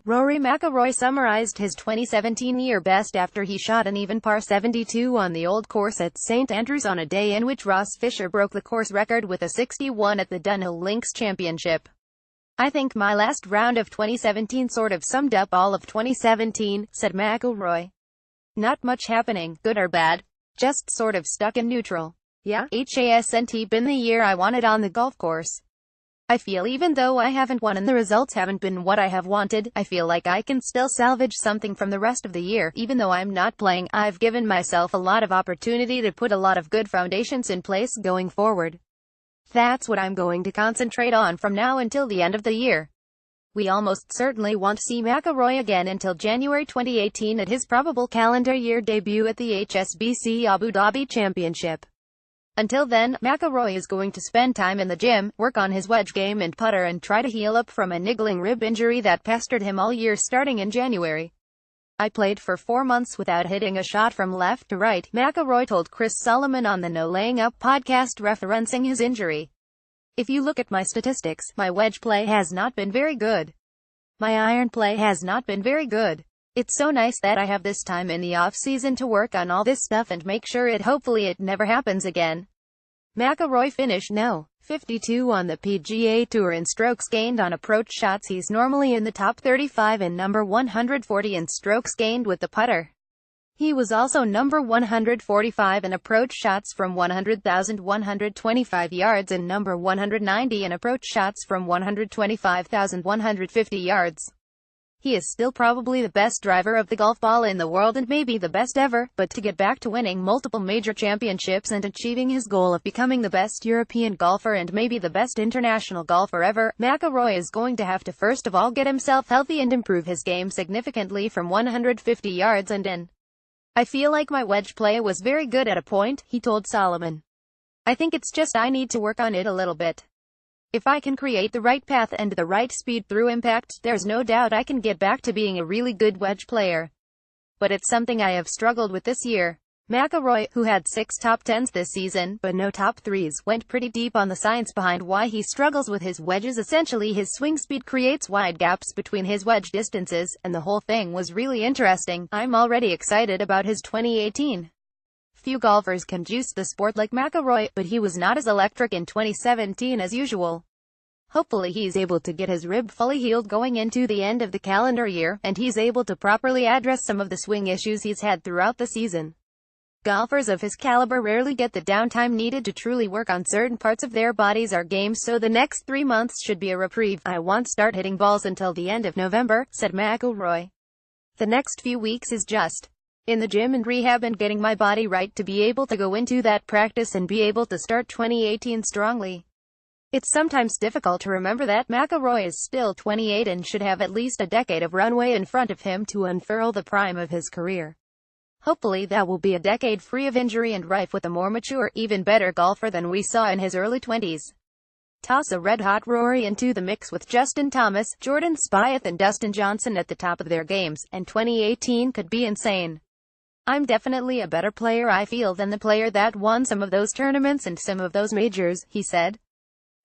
Rory McIlroy summarized his 2017 year best after he shot an even par 72 on the old course at St Andrews on a day in which Ross Fisher broke the course record with a 61 at the Dunhill Links Championship. "I think my last round of 2017 sort of summed up all of 2017, said McIlroy. "Not much happening, good or bad. Just sort of stuck in neutral. Yeah, hasn't been the year I wanted on the golf course. I feel even though I haven't won and the results haven't been what I have wanted, I feel like I can still salvage something from the rest of the year. Even though I'm not playing, I've given myself a lot of opportunity to put a lot of good foundations in place going forward. That's what I'm going to concentrate on from now until the end of the year." We almost certainly won't see McIlroy again until January 2018 at his probable calendar year debut at the HSBC Abu Dhabi Championship. Until then, McIlroy is going to spend time in the gym, work on his wedge game and putter, and try to heal up from a niggling rib injury that pestered him all year starting in January. "I played for 4 months without hitting a shot from left to right," McIlroy told Chris Solomon on the No Laying Up podcast referencing his injury. "If you look at my statistics, my wedge play has not been very good. My iron play has not been very good. It's so nice that I have this time in the off-season to work on all this stuff and make sure hopefully it never happens again." McIlroy finished No. 52 on the PGA Tour in strokes gained on approach shots. He's normally in the top 35 and number 140 in strokes gained with the putter. He was also number 145 in approach shots from 100,125 yards and number 190 in approach shots from 125,150 yards. He is still probably the best driver of the golf ball in the world and maybe the best ever, but to get back to winning multiple major championships and achieving his goal of becoming the best European golfer and maybe the best international golfer ever, McIlroy is going to have to first of all get himself healthy and improve his game significantly from 150 yards and in. "I feel like my wedge play was very good at a point," he told Solomon. "I think it's just I need to work on it a little bit. If I can create the right path and the right speed through impact, there's no doubt I can get back to being a really good wedge player. But it's something I have struggled with this year." McIlroy, who had 6 top 10s this season, but no top 3s, went pretty deep on the science behind why he struggles with his wedges. Essentially, his swing speed creates wide gaps between his wedge distances, and the whole thing was really interesting. "I'm already excited about his 2018. Few golfers can juice the sport like McIlroy, but he was not as electric in 2017 as usual. Hopefully he's able to get his rib fully healed going into the end of the calendar year, and he's able to properly address some of the swing issues he's had throughout the season. Golfers of his caliber rarely get the downtime needed to truly work on certain parts of their bodies or games, so the next 3 months should be a reprieve. I won't start hitting balls until the end of November," said McIlroy. "The next few weeks is just in the gym and rehab and getting my body right to be able to go into that practice and be able to start 2018 strongly." It's sometimes difficult to remember that McIlroy is still 28 and should have at least a decade of runway in front of him to unfurl the prime of his career. Hopefully that will be a decade free of injury and rife with a more mature, even better golfer than we saw in his early 20s. Toss a red-hot Rory into the mix with Justin Thomas, Jordan Spieth and Dustin Johnson at the top of their games, and 2018 could be insane. "I'm definitely a better player I feel than the player that won some of those tournaments and some of those majors," he said.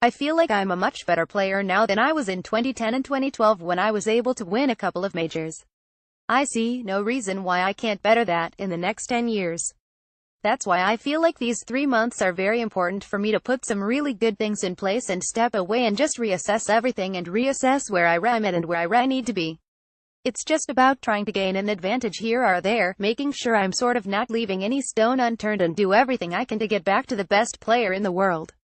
"I feel like I'm a much better player now than I was in 2010 and 2012 when I was able to win a couple of majors. I see no reason why I can't better that in the next 10 years. That's why I feel like these 3 months are very important for me to put some really good things in place and step away and just reassess everything and reassess where I am at and where I need to be. It's just about trying to gain an advantage here or there, making sure I'm sort of not leaving any stone unturned and do everything I can to get back to the best player in the world."